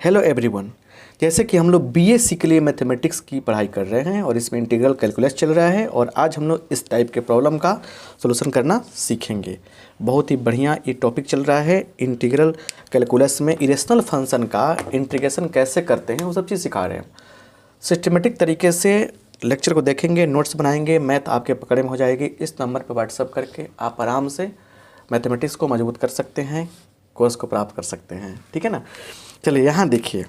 Hello everyone. जैसे कि हम लोग बीएससी के लिए मैथमेटिक्स की पढ़ाई कर रहे हैं और इसमें इंटीग्रल कैलकुलस चल रहा है और आज हम लोग इस टाइप के प्रॉब्लम का सॉल्यूशन करना सीखेंगे। बहुत ही बढ़िया ये टॉपिक चल रहा है। इंटीग्रल कैलकुलस में इरेशनल फंक्शन का इंटीग्रेशन कैसे करते हैं वो सब चीज़ सिखा रहे हैं। सिस्टमेटिक तरीके से लेक्चर को देखेंगे, नोट्स बनाएंगे, मैथ आपके पकड़े में हो जाएगी। इस नंबर पर व्हाट्सअप करके आप आराम से मैथमेटिक्स को मजबूत कर सकते हैं, कोर्स को प्राप्त कर सकते हैं। ठीक है ना। चलिए यहाँ देखिए,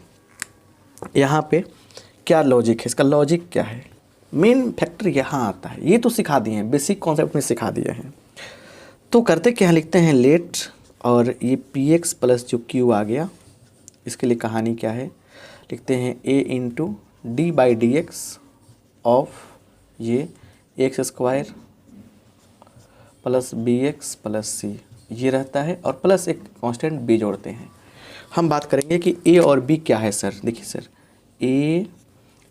यहाँ पे क्या लॉजिक है, इसका लॉजिक क्या है, मेन फैक्टर यहाँ आता है। ये तो सिखा दिए हैं, बेसिक कॉन्सेप्ट में सिखा दिए हैं। तो करते क्या, लिखते हैं लेट और ये पी एक्स प्लस जो क्यू आ गया, इसके लिए कहानी क्या है, लिखते हैं A into D by D X of ये X square plus B X plus C, ये रहता है और प्लस एक कांस्टेंट बी जोड़ते हैं। हम बात करेंगे कि ए और बी क्या है सर। देखिए सर, ए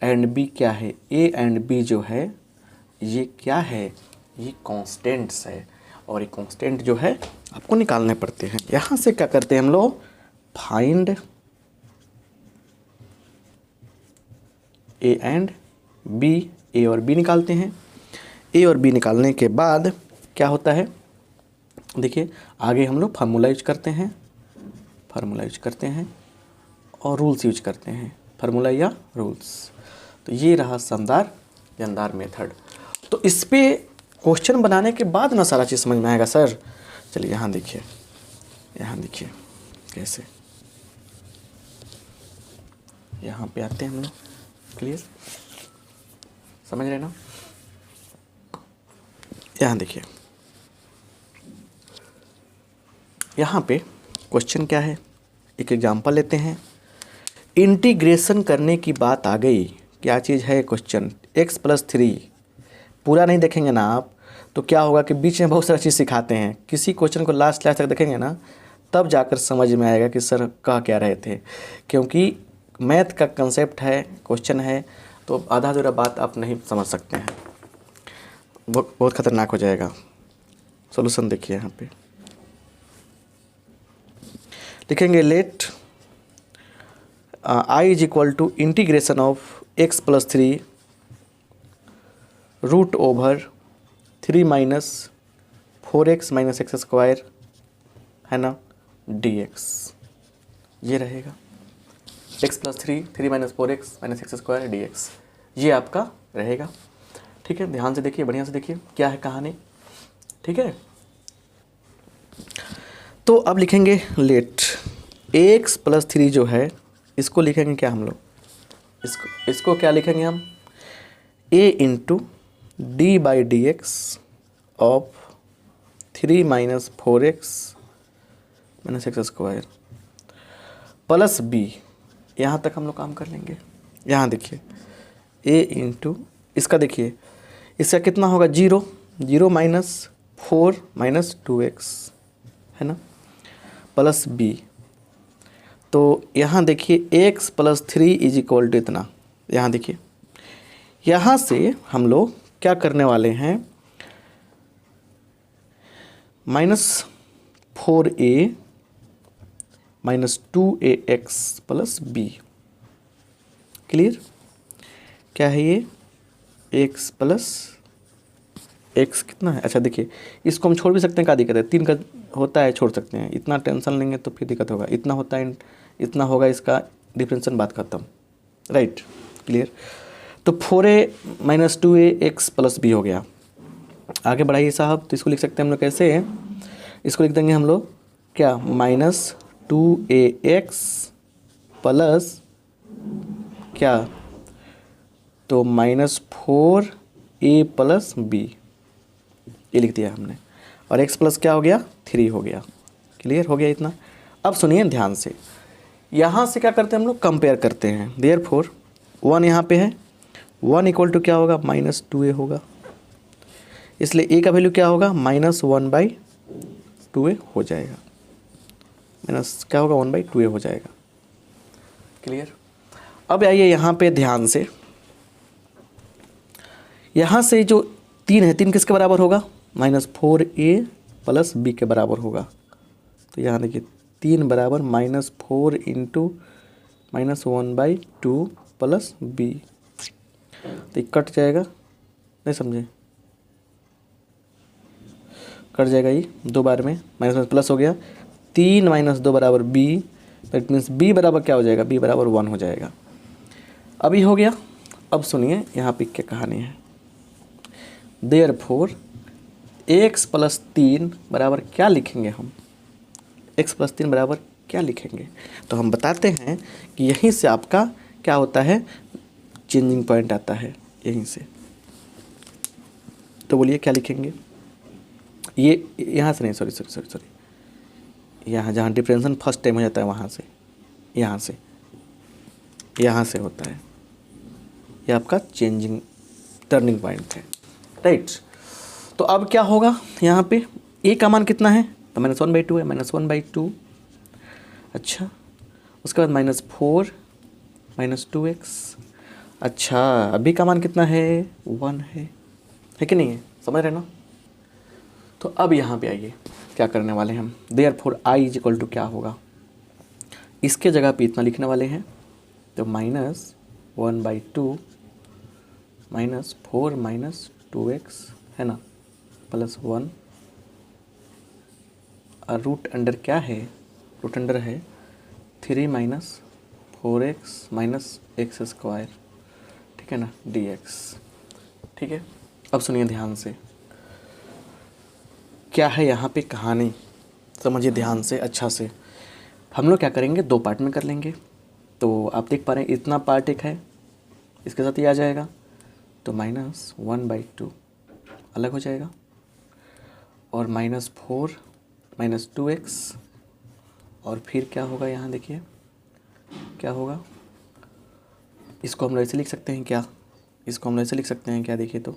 एंड बी क्या है, ए एंड बी जो है ये क्या है, ये कांस्टेंट्स है और ये कांस्टेंट जो है आपको निकालने पड़ते हैं। यहाँ से क्या करते हैं हम लोग, फाइंड ए एंड बी, ए और बी निकालते हैं। ए और बी निकालने के बाद क्या होता है, देखिए आगे हम लोग फार्मूला यूज करते हैं, और रूल्स यूज करते हैं, फार्मूला या रूल्स। तो ये रहा शानदार जानदार मेथड। तो इस पे क्वेश्चन बनाने के बाद ना सारा चीज़ समझ में आएगा सर। चलिए यहाँ देखिए, कैसे यहाँ पे आते हैं हम लोग। क्लियर, समझ रहे ना। यहाँ देखिए, यहाँ पे क्वेश्चन क्या है, एक एग्जांपल लेते हैं। इंटीग्रेशन करने की बात आ गई, क्या चीज़ है क्वेश्चन, x प्लस 3। पूरा नहीं देखेंगे ना आप तो क्या होगा कि बीच में बहुत सारी चीज़ सिखाते हैं। किसी क्वेश्चन को लास्ट तक देखेंगे ना तब जाकर समझ में आएगा कि सर कह क्या रहे थे। क्योंकि मैथ का कंसेप्ट है, क्वेश्चन है, तो आधा अधूरा बात आप नहीं समझ सकते हैं, बहुत खतरनाक हो जाएगा। सॉल्यूशन देखिए, यहाँ पे लिखेंगे let I is equal to integration of x plus 3 root over 3 minus 4x minus x square है ना dx। ये रहेगा x plus 3 minus 4x minus x square dx, ये आपका रहेगा। ठीक है, ध्यान से देखिए, बढ़िया से देखिए क्या है कहानी। ठीक है, तो अब लिखेंगे लेट x प्लस 3 जो है इसको लिखेंगे क्या हम लोग, इसको क्या लिखेंगे हम, a into D by D X of 3 minus 4x minus x square plus b। यहाँ तक हम लोग काम कर लेंगे। यहाँ देखिए a इंटू इसका, देखिए इसका कितना होगा, 0 माइनस 4 माइनस 2x है ना प्लस b। तो यहाँ देखिए x plus 3 is equal to इतना। यहाँ देखिए, यहाँ से हम लोग क्या करने वाले हैं, -4a minus 2ax plus b। Clear, क्या है ये, x प्लस x कितना है, अच्छा देखिए इसको हम छोड़ भी सकते हैं, क्या दिक्कत है, 3 का होता है छोड़ सकते हैं, इतना टेंशन लेंगे तो फिर दिक्कत होगा। इतना होता है, इतना होगा, इसका डिफरेंशिएशन बात खत्म। Right, clear. तो 4a minus 2ax plus b हो गया। आगे बढ़ाइए साहब, तो इसको लिख सकते हैं हम लोग कैसे, इसको लिख देंगे हम लोग क्या, -2ax प्लस क्या, तो -4a प्लस b, ये लिख दिया हमने। और x प्लस क्या हो गया, 3 हो गया। क्लियर हो गया इतना। अब सुनिए ध्यान से, यहाँ से क्या करते हैं हम लोग, कंपेयर करते हैं। देयरफॉर 1 यहाँ पे है, 1 इक्वल टू क्या होगा, -2a होगा, इसलिए a का वैल्यू क्या होगा, -1/2a हो जाएगा, माइनस क्या होगा, 1/2a हो जाएगा। क्लियर। अब आइए यहाँ पे ध्यान से, यहाँ से जो 3 है, 3 किसके बराबर होगा, -4a प्लस b के बराबर होगा। तो यहाँ देखिए 3 बराबर -4 इंटू -1/2 प्लस बी, तो ये कट जाएगा, नहीं समझे, कट जाएगा ये 2 बार में, माइनस में प्लस हो गया, 3 - 2 बराबर बी, दैट मीन्स बी बराबर क्या हो जाएगा, बी बराबर 1 हो जाएगा। अभी हो गया। अब सुनिए यहाँ पे क्या कहानी है। देयरफॉर x + 3 बराबर क्या लिखेंगे हम, x + 3 बराबर क्या लिखेंगे, तो हम बताते हैं कि यहीं से आपका क्या होता है, चेंजिंग पॉइंट आता है यहीं से। तो बोलिए क्या लिखेंगे, ये यहाँ से नहीं, सॉरी, यहाँ जहाँ डिफरेंशिएशन फर्स्ट टाइम हो जाता है वहाँ से, यहाँ से होता है, ये आपका चेंजिंग टर्निंग पॉइंट है, राइट। तो अब क्या होगा यहाँ पे, a का मान कितना है, तो -1/2 है, -1/2, अच्छा, उसके बाद -4 -2x, अच्छा, अभी का मान कितना है, 1 है कि नहीं है, समझ रहे ना। तो अब यहाँ पे आइए क्या करने वाले हैं हम, देयरफॉर i = क्या होगा, इसके जगह पे इतना लिखने वाले हैं, तो -1/2 -4 -2x है ना, +1, और रूट अंडर क्या है, रूट अंडर है 3 - 4x - x², ठीक है ना, dx, ठीक है। अब सुनिए ध्यान से, क्या है यहाँ पे कहानी, समझिए ध्यान से अच्छा से। हम लोग क्या करेंगे, 2 पार्ट में कर लेंगे। तो आप देख पा रहे हैं इतना पार्ट एक है, इसके साथ ये आ जाएगा, तो -1/2 अलग हो जाएगा, और -4 -2x, और फिर क्या होगा यहाँ देखिए क्या होगा, इसको हम ऐसे लिख सकते हैं क्या, इसको हम ऐसे लिख सकते हैं क्या, देखिए तो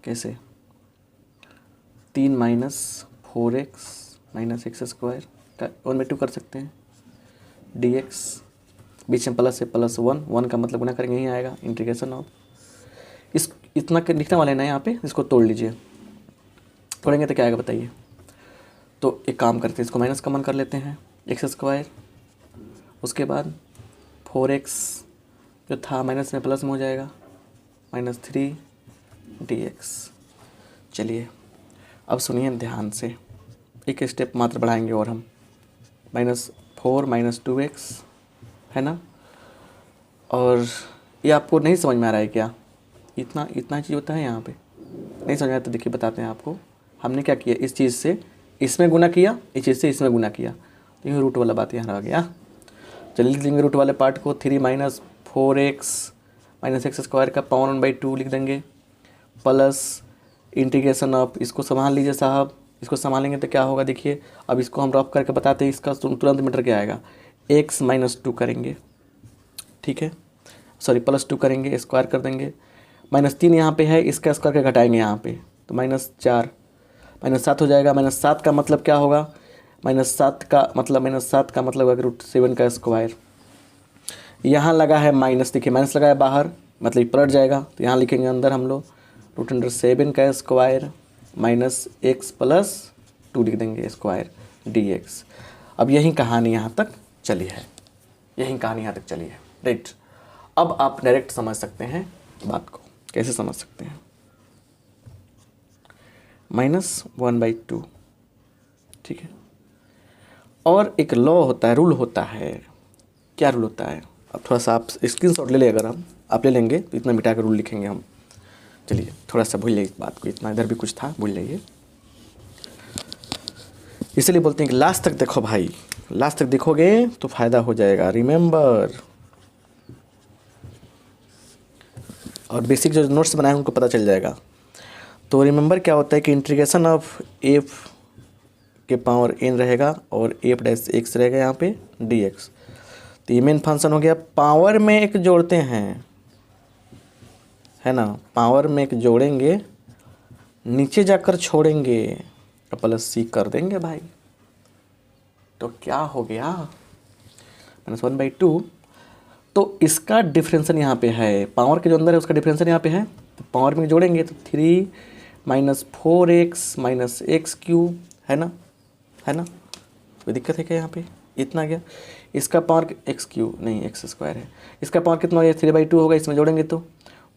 कैसे, 3 - 4x - x² का 1/2 कर सकते हैं, dx, बीच में प्लस है, +1 का मतलब गुना करेंगे यही आएगा, इंटीग्रेशन ऑफ, इस इतना लिखने वाले हैं ना यहाँ पे, इसको तोड़ लीजिए, तोड़ेंगे तो क्या आएगा बताइए। तो एक काम करते हैं, इसको माइनस कॉमन कर लेते हैं, x², उसके बाद 4x जो था माइनस में प्लस में हो जाएगा, -3 dx। चलिए अब सुनिए ध्यान से, एक स्टेप मात्र बढ़ाएंगे और हम, -4 -2x है ना, और ये आपको नहीं समझ में आ रहा है क्या, इतना चीज़ होता है यहाँ पे, नहीं समझ में आया तो देखिए बताते हैं आपको। हमने क्या किया, इस चीज़ से इसमें गुना किया, इस चीज़ से इसमें गुना किया, तो ये रूट वाला बात यहाँ रह गया। चलिए लिख देंगे रूट वाले पार्ट को, 3 - 4x - x² का पावर 1/2 लिख देंगे, प्लस इंटीग्रेशन ऑफ, इसको संभाल लीजिए साहब, इसको संभालेंगे तो क्या होगा देखिए। अब इसको हम रफ करके बताते हैं, इसका तुरंत मीटर क्या आएगा, x - 2 करेंगे, ठीक है, सॉरी +2 करेंगे, स्क्वायर कर देंगे, -3 यहाँ पे है, इसका स्क्वायर के घटाएंगे यहाँ पे, तो -4 -7 हो जाएगा। -7 का मतलब क्या होगा, -7 का मतलब अगर √7 का स्क्वायर, यहाँ लगा है माइनस, देखिए माइनस लगा है बाहर, मतलब पलट जाएगा, तो यहाँ लिखेंगे अंदर हम लोग √7 का स्क्वायर -x + 2 लिख देंगे स्क्वायर dx। अब यही कहानी यहाँ तक चली है, राइट। अब आप डायरेक्ट समझ सकते हैं बात को, कैसे समझ सकते हैं, -1/2, ठीक है। और एक लॉ होता है, रूल होता है, क्या रूल होता है, अब थोड़ा सा आप स्क्रीनशॉट ले ले, अगर आप ले लेंगे तो इतना मिटा कर रूल लिखेंगे हम। चलिए थोड़ा सा भूल जाइए इस बात को, इतना इधर भी कुछ था भूल जाइए, इसलिए बोलते हैं कि लास्ट तक देखो भाई, लास्ट तक देखोगे तो फ़ायदा हो जाएगा, रिमेंबर। और बेसिक जो नोट्स बनाए उनको पता चल जाएगा। तो रिमेंबर क्या होता है कि इंटीग्रेशन ऑफ f के पावर n रहेगा और f' रहेगा यहाँ पे dx। तो ये मेन फंक्शन हो गया, पावर में एक जोड़ते हैं, है ना, पावर में एक जोड़ेंगे, नीचे जाकर छोड़ेंगे, +c कर देंगे भाई, तो क्या हो गया, -1/2। तो इसका डिफरेंशियल यहाँ पे है, पावर के जो अंदर है उसका डिफरेंशियल यहाँ पे है, तो पावर में जोड़ेंगे तो 3 - 4x - x³ है ना, कोई दिक्कत है क्या यहाँ पे, इतना गया, इसका पावर एक्स क्यू नहीं एक्स स्क्वायर है, इसका पावर कितना हो गया 3/2 होगा, इसमें जोड़ेंगे तो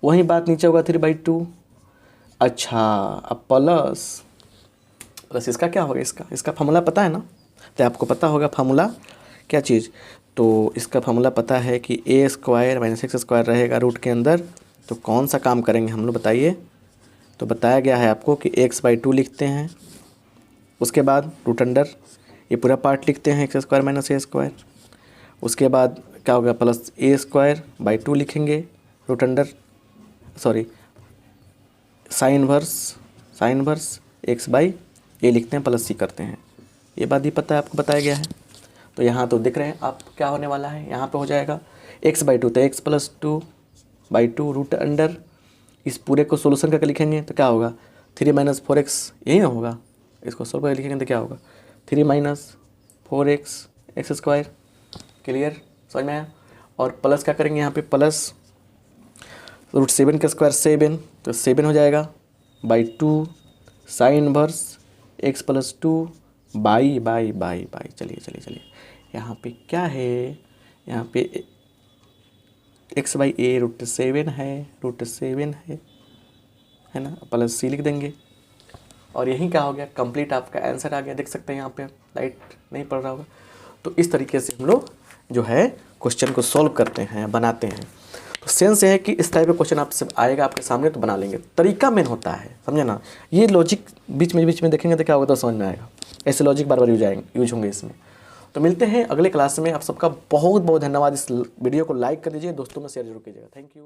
वही बात नीचे होगा 3/2। अच्छा अब प्लस इसका क्या होगा, इसका फार्मूला पता है ना, तो आपको पता होगा फार्मूला क्या चीज़, तो इसका फार्मूला पता है कि a square minus x square रहेगा रूट के अंदर। तो कौन सा काम करेंगे हम लोग बताइए, तो बताया गया है आपको कि x/2 लिखते हैं, उसके बाद रूट अंडर ये पूरा पार्ट लिखते हैं x square minus a square, उसके बाद क्या होगा प्लस a²/2 लिखेंगे root under sorry sine inverse x/a लिखते हैं प्लस c करते हैं। ये बात ही पता है आपको, बताया गया है। तो यहाँ तो दिख रहे हैं आप क्या होने वाला है, यहाँ पे हो जाएगा x/2 तो x + 2/2 रूट अंडर, इस पूरे को सोल्यूशन करके लिखेंगे तो क्या होगा 3 - 4x, यही ना होगा, इसको सोल्व करके लिखेंगे तो क्या होगा 3 - 4x एक्स स्क्वायर। क्लियर, समझ में आया। और प्लस क्या करेंगे यहाँ पे, प्लस √7 का स्क्वायर 7, तो 7 हो जाएगा /2 साइन इनवर्स x + 2 बाई चलिए यहाँ पे क्या है, यहाँ पे x/a √7 है ना, प्लस c लिख देंगे और यही क्या हो गया कंप्लीट आपका आंसर आ गया। देख सकते हैं यहाँ पे लाइट नहीं पड़ रहा होगा। तो इस तरीके से हम लोग जो है क्वेश्चन को सॉल्व करते हैं, बनाते हैं। तो सेंस ये है कि इस टाइप का क्वेश्चन आपसे आएगा आपके सामने तो बना लेंगे, तरीका मेन होता है, समझे ना। ये लॉजिक बीच में देखेंगे तो क्या होगा तो समझ में आएगा, ऐसे लॉजिक बार बार यूज होंगे इसमें। तो मिलते हैं अगले क्लास में। आप सबका बहुत बहुत धन्यवाद। इस वीडियो को लाइक कर दीजिए, दोस्तों में शेयर जरूर कीजिएगा। Thank you.